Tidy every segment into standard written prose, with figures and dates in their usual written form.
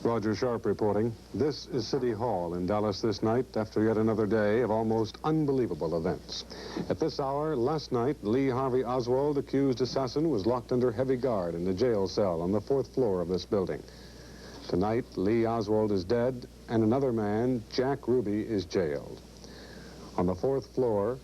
Roger Sharp reporting. This is City Hall in Dallas this night after yet another day of almost unbelievable events. At this hour last night, Lee Harvey Oswald, accused assassin, was locked under heavy guard in the jail cell on the 4th floor of this building. Tonight, Lee Oswald is dead and another man, Jack Ruby, is jailed. On the 4th floor,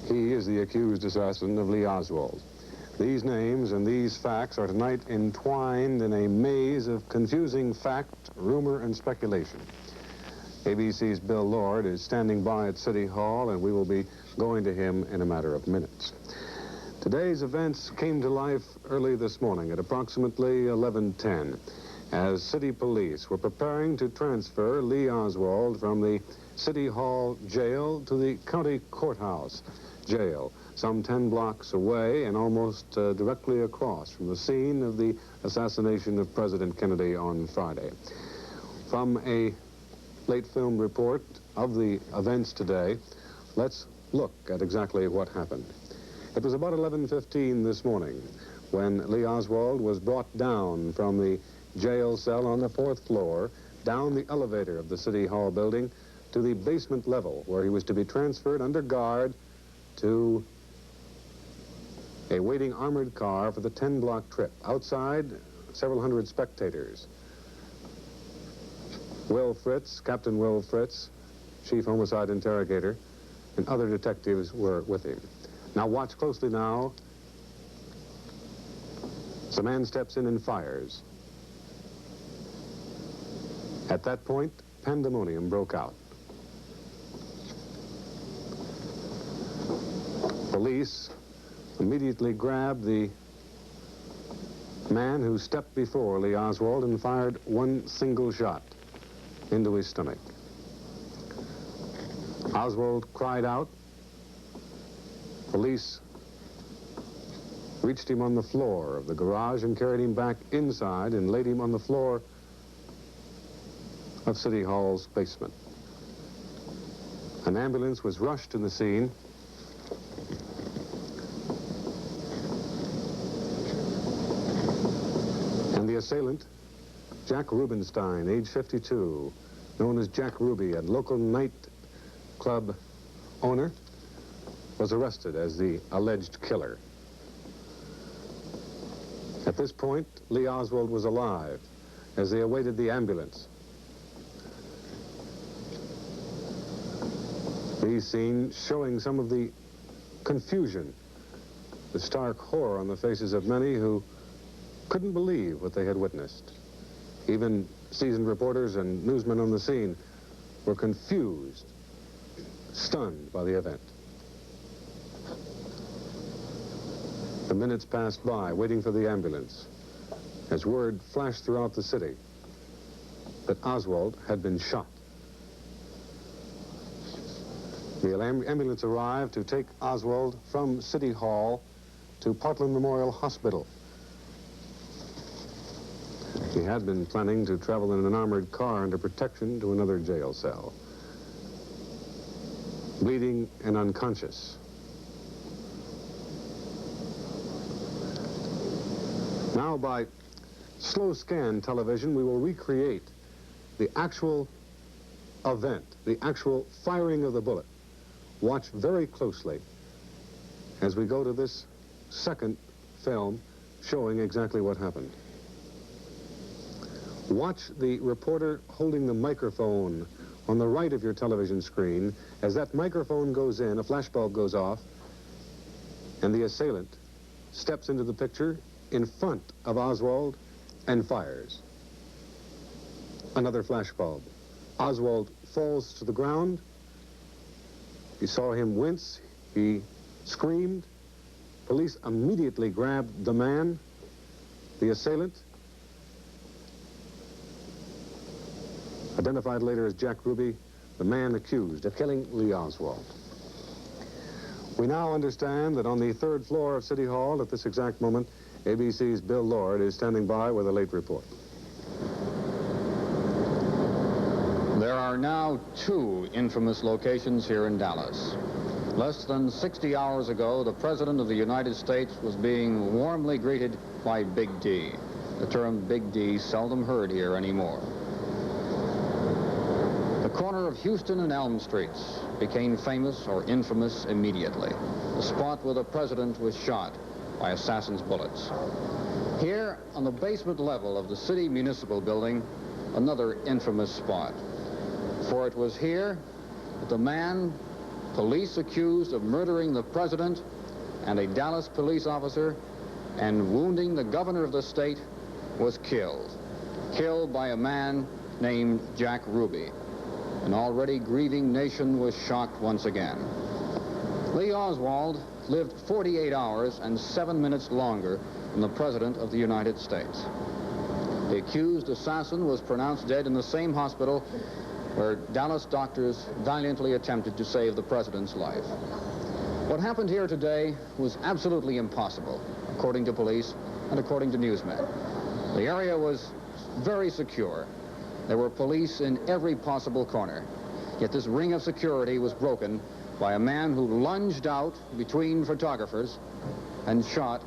he is the accused assassin of Lee Oswald. These names and these facts are tonight entwined in a maze of confusing fact, rumor, and speculation. ABC's Bill Lord is standing by at City Hall, and we will be going to him in a matter of minutes. Today's events came to life early this morning at approximately 11:10, as city police were preparing to transfer Lee Oswald from the City Hall jail to the county courthouse jail, some 10 blocks away and almost directly across from the scene of the assassination of President Kennedy on Friday. From a late film report of the events today, let's look at exactly what happened. It was about 11:15 this morning when Lee Oswald was brought down from the jail cell on the 4th floor, down the elevator of the City Hall building to the basement level, where he was to be transferred under guard to a waiting armored car for the 10-block trip. Outside, several hundred spectators. Will Fritz, Captain Will Fritz, chief homicide interrogator, and other detectives were with him. Now watch closely now. The man steps in and fires. At that point, pandemonium broke out. Police immediately grabbed the man who stepped before Lee Oswald and fired one single shot into his stomach. Oswald cried out. Police reached him on the floor of the garage and carried him back inside and laid him on the floor of City Hall's basement. An ambulance was rushed to the scene. And the assailant, Jack Rubenstein, age 52, known as Jack Ruby, a local nightclub owner, was arrested as the alleged killer. At this point, Lee Oswald was alive as they awaited the ambulance. These scenes showing some of the confusion, the stark horror on the faces of many who couldn't believe what they had witnessed. Even seasoned reporters and newsmen on the scene were confused, stunned by the event. The minutes passed by, waiting for the ambulance, as word flashed throughout the city that Oswald had been shot. The ambulance arrived to take Oswald from City Hall to Portland Memorial Hospital. He had been planning to travel in an armored car under protection to another jail cell. Bleeding and unconscious. Now, by slow scan television, we will recreate the actual event, the actual firing of the bullet. Watch very closely as we go to this second film showing exactly what happened. Watch the reporter holding the microphone on the right of your television screen. As that microphone goes in, a flashbulb goes off, and the assailant steps into the picture in front of Oswald and fires. Another flashbulb. Oswald falls to the ground. You saw him wince. He screamed. Police immediately grabbed the man, the assailant, identified later as Jack Ruby, the man accused of killing Lee Oswald. We now understand that on the 3rd floor of City Hall at this exact moment, ABC's Bill Lord is standing by with a late report. There are now 2 infamous locations here in Dallas. Less than 60 hours ago, the President of the United States was being warmly greeted by Big D. the term Big D seldom heard here anymore. The corner of Houston and Elm Streets became famous or infamous immediately. The spot where the president was shot by assassin's bullets. Here, on the basement level of the city municipal building, another infamous spot. For it was here that the man police accused of murdering the president and a Dallas police officer and wounding the governor of the state was killed. Killed by a man named Jack Ruby. An already grieving nation was shocked once again. Lee Oswald lived 48 hours and 7 minutes longer than the President of the United States. The accused assassin was pronounced dead in the same hospital where Dallas doctors valiantly attempted to save the President's life. What happened here today was absolutely impossible, according to police and according to newsmen. The area was very secure. There were police in every possible corner. Yet this ring of security was broken by a man who lunged out between photographers and shot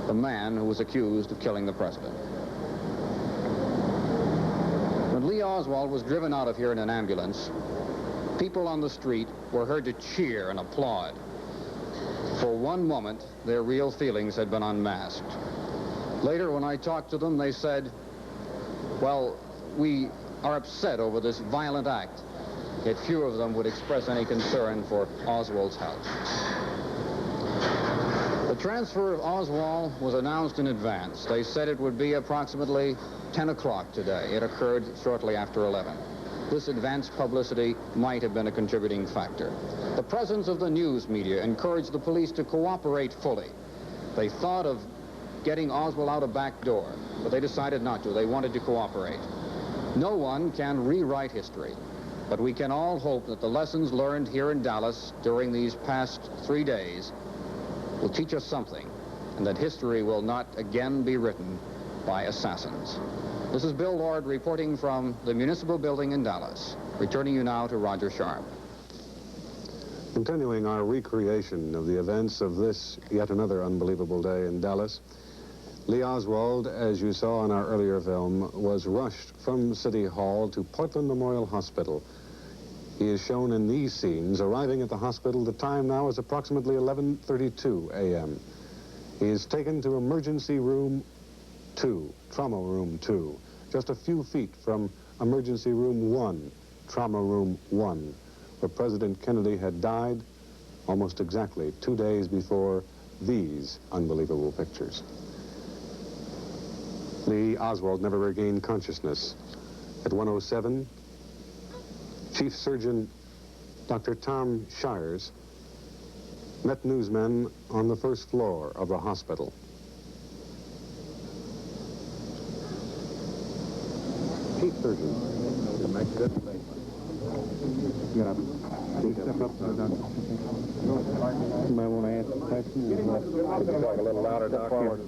the man who was accused of killing the president. When Lee Oswald was driven out of here in an ambulance, people on the street were heard to cheer and applaud. For one moment, their real feelings had been unmasked. Later, when I talked to them, they said, well, we are upset over this violent act. Yet few of them would express any concern for Oswald's health. The transfer of Oswald was announced in advance. They said it would be approximately 10 o'clock today. It occurred shortly after 11. This advance publicity might have been a contributing factor. The presence of the news media encouraged the police to cooperate fully. They thought of getting Oswald out a back door, but they decided not to. They wanted to cooperate. No one can rewrite history, but we can all hope that the lessons learned here in Dallas during these past 3 days will teach us something, and that history will not again be written by assassins. This is Bill Lord reporting from the municipal building in Dallas. Returning you now to Roger Sharp. Continuing our recreation of the events of this yet another unbelievable day in Dallas, Lee Oswald, as you saw in our earlier film, was rushed from City Hall to Portland Memorial Hospital. He is shown in these scenes arriving at the hospital. The time now is approximately 11:32 a.m. He is taken to emergency room 2, trauma room 2, just a few feet from emergency room 1, trauma room 1, where President Kennedy had died almost exactly 2 days before these unbelievable pictures. Lee Oswald never regained consciousness. At 1:07, Chief Surgeon Dr. Tom Shires met newsmen on the first floor of the hospital. Chief Surgeon. Get up. Step up, Doctor. You might want to ask a question. Could you talk a little louder, Doctor?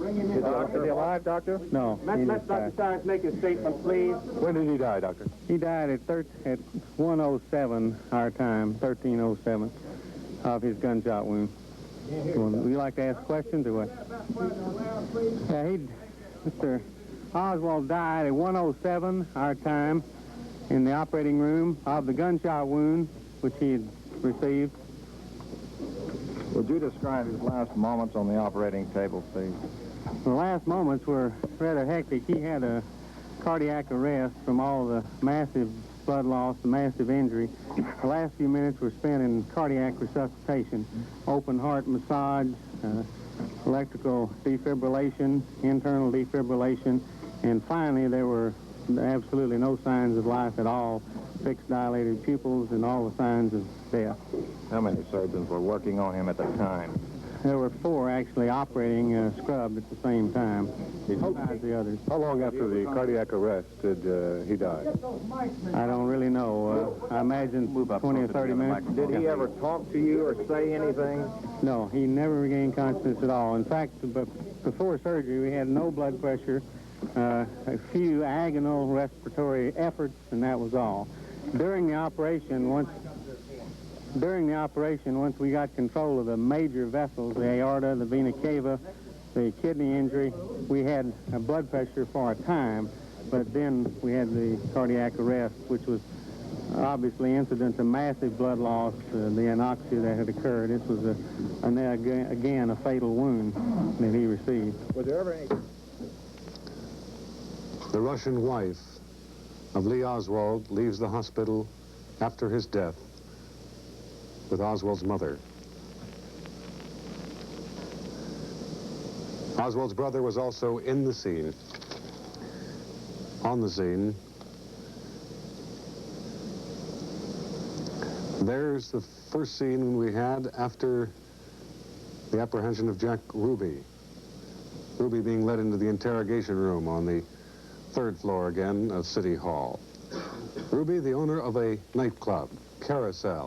Is he alive, Doctor? No. Let Dr. Shires make his statement, please. When did he die, Doctor? He died at 1:07 our time, 13:07, of his gunshot wound. Would you like to ask questions or what? Yeah, Mr. Oswald died at 1:07 our time in the operating room of the gunshot wound which he had received. Would you describe his last moments on the operating table, please? The last moments were rather hectic. He had a cardiac arrest from all the massive blood loss, the massive injury. The last few minutes were spent in cardiac resuscitation, open heart massage, electrical defibrillation, internal defibrillation, and finally there were absolutely no signs of life at all, fixed dilated pupils and all the signs of death. How many surgeons were working on him at the time? There were 4 actually operating scrubbed at the same time, besides the others. How long after the cardiac arrest did he die? I don't really know. I imagine 20 or 30 minutes. Did he ever talk to you or say anything? No, he never regained consciousness at all. In fact, before surgery, we had no blood pressure, a few agonal respiratory efforts, and that was all. During the operation, once we got control of the major vessels, the aorta, the vena cava, the kidney injury, we had a blood pressure for a time, but then we had the cardiac arrest, which was obviously incident to massive blood loss, the anoxia that had occurred. This was, again, a fatal wound that he received. Was there ever any... The Russian wife of Lee Oswald leaves the hospital after his death with Oswald's mother. Oswald's brother was also in the scene, on the scene. There's the first scene we had after the apprehension of Jack Ruby. Ruby being led into the interrogation room on the 3rd floor again of City Hall. Ruby, the owner of a nightclub, Carousel.